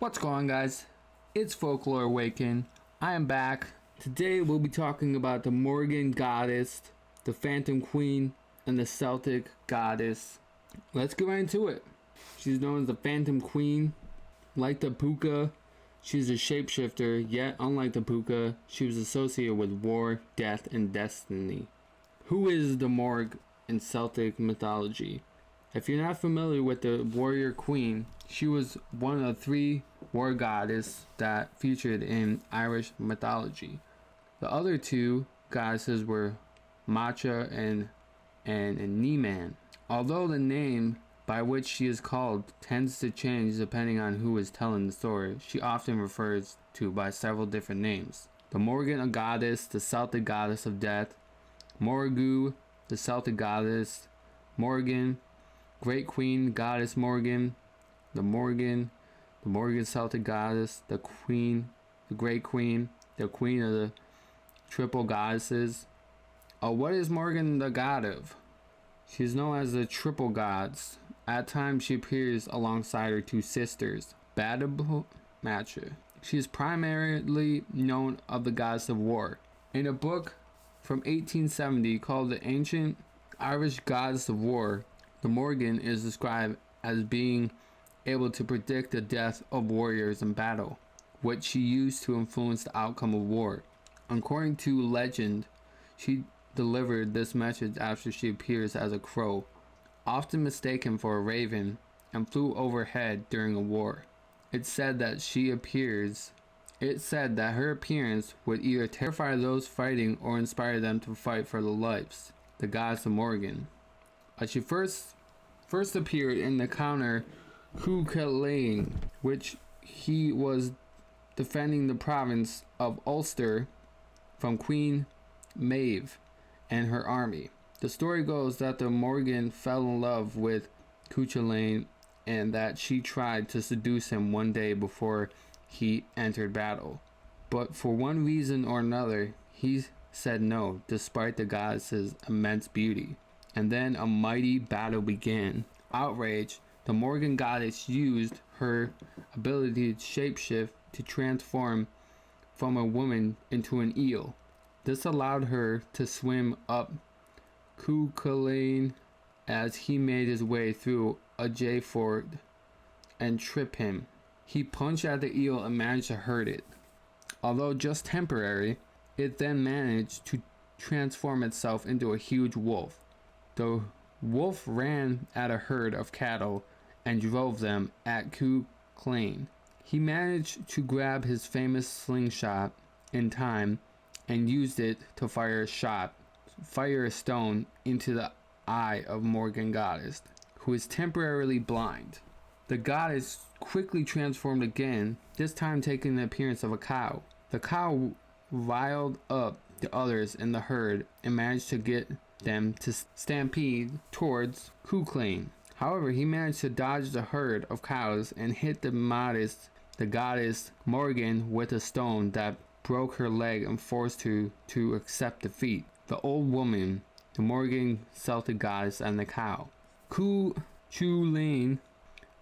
What's going on, guys? It's Folklore Awaken. I am back. Today we'll be talking about the Morrigan goddess, the Phantom Queen, and the Celtic goddess. Let's get right into it. She's known as the Phantom Queen. Like the Puka, she's a shapeshifter, yet unlike the Puka, she was associated with war, death, and destiny. Who is the Morg in Celtic mythology? If you're not familiar with the warrior queen, she was one of three war goddesses that featured in Irish mythology. The other two goddesses were Macha and Niman. Although the name by which she is called tends to change depending on who is telling the story, she often refers to by several different names. The Morrigan, a goddess, the Celtic goddess of death, Morrigu, the Celtic goddess, Morrigan, Great Queen, Goddess Morrigan, the Morrigan Celtic goddess, the Queen, the Great Queen, the Queen of the Triple Goddesses. What is Morrigan the god of? She is known as the Triple Gods. At times she appears alongside her two sisters, Badab Matcha. She is primarily known of the goddess of war. In a book from 1870 called The Ancient Irish Goddess of War, the Morrigan is described as being able to predict the death of warriors in battle, which she used to influence the outcome of war. According to legend, she delivered this message after she appears as a crow, often mistaken for a raven, and flew overhead during a war. It said that her appearance would either terrify those fighting or inspire them to fight for their lives. The goddess of Morrigan. She first appeared in the counter Cu Chulainn, which he was defending the province of Ulster from Queen Maeve and her army. The story goes that the Morrigan fell in love with Cu Chulainn and that she tried to seduce him one day before he entered battle. But for one reason or another, he said no, despite the goddess's immense beauty. And then a mighty battle began. Outraged, the Morrigan goddess used her ability to shapeshift to transform from a woman into an eel. This allowed her to swim up Cu Chulainn as he made his way through a J-ford and trip him. He punched at the eel and managed to hurt it. Although just temporary, it then managed to transform itself into a huge wolf. The wolf ran at a herd of cattle and drove them at Cu Chulainn. He managed to grab his famous slingshot in time and used it to fire a stone into the eye of Morrigan goddess, who is temporarily blind. The goddess quickly transformed again, this time taking the appearance of a cow. The cow riled up the others in the herd and managed to get them to stampede towards Cu Chulainn. However, he managed to dodge the herd of cows and hit the goddess Morrigan with a stone that broke her leg and forced her to accept defeat. The old woman, the Morrigan Celtic goddess, and the cow. Cu Chulainn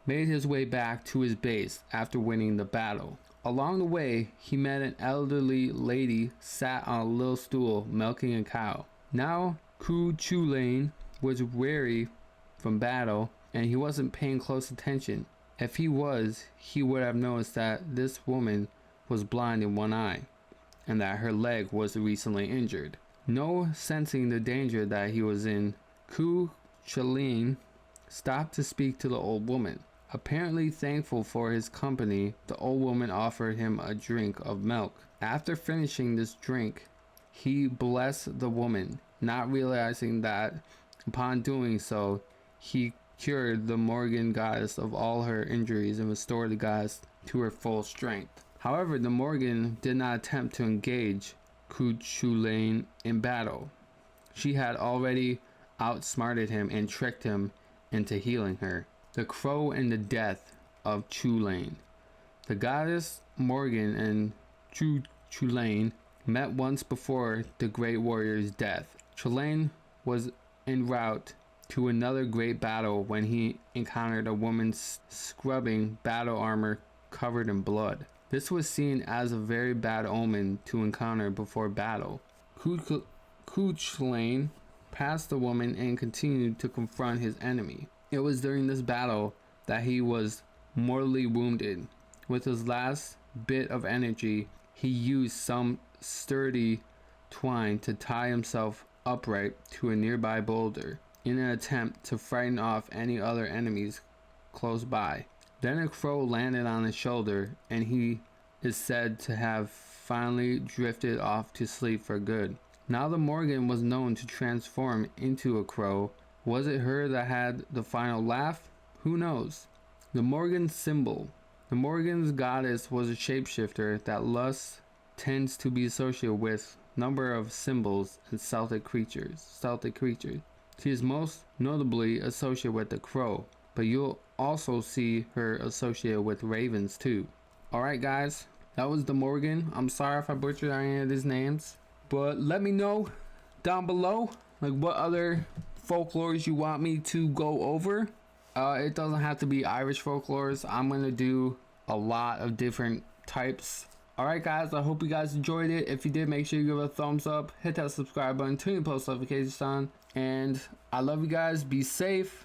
made his way back to his base after winning the battle. Along the way, he met an elderly lady sat on a little stool milking a cow. Now, Cu Chulainn was weary from battle and he wasn't paying close attention. If he was, he would have noticed that this woman was blind in one eye and that her leg was recently injured. Sensing the danger that he was in, Cu Chulainn stopped to speak to the old woman. Apparently thankful for his company, the old woman offered him a drink of milk. After finishing this drink, he blessed the woman, not realizing that upon doing so, he cured the Morrigan goddess of all her injuries and restored the goddess to her full strength. However, the Morrigan did not attempt to engage Cu Chulainn in battle. She had already outsmarted him and tricked him into healing her. The Crow and the Death of Chulainn. The goddess Morrigan and Cu Chulainn met once before the great warrior's death. Chulainn was en route to another great battle when he encountered a woman scrubbing battle armor covered in blood. This was seen as a very bad omen to encounter before battle. Cu Chulainn passed the woman and continued to confront his enemy. It was during this battle that he was mortally wounded. With his last bit of energy, he used some sturdy twine to tie himself upright to a nearby boulder in an attempt to frighten off any other enemies close by. Then a crow landed on his shoulder, and he is said to have finally drifted off to sleep for good. Now the Morrigan was known to transform into a crow. Was it her that had the final laugh? Who knows? The Morrigan symbol. The Morrigan's goddess was a shapeshifter that lust tends to be associated with number of symbols and Celtic creatures. She is most notably associated with the crow, but you'll also see her associated with ravens too. Alright guys, that was the Morrigan. I'm sorry if I butchered any of these names, but let me know down below like what other folklores you want me to go over. It doesn't have to be Irish folklores. I'm gonna do a lot of different types. Alright guys, I hope you guys enjoyed it. If you did, make sure you give it a thumbs up, hit that subscribe button, turn your post notifications on, and I love you guys. Be safe.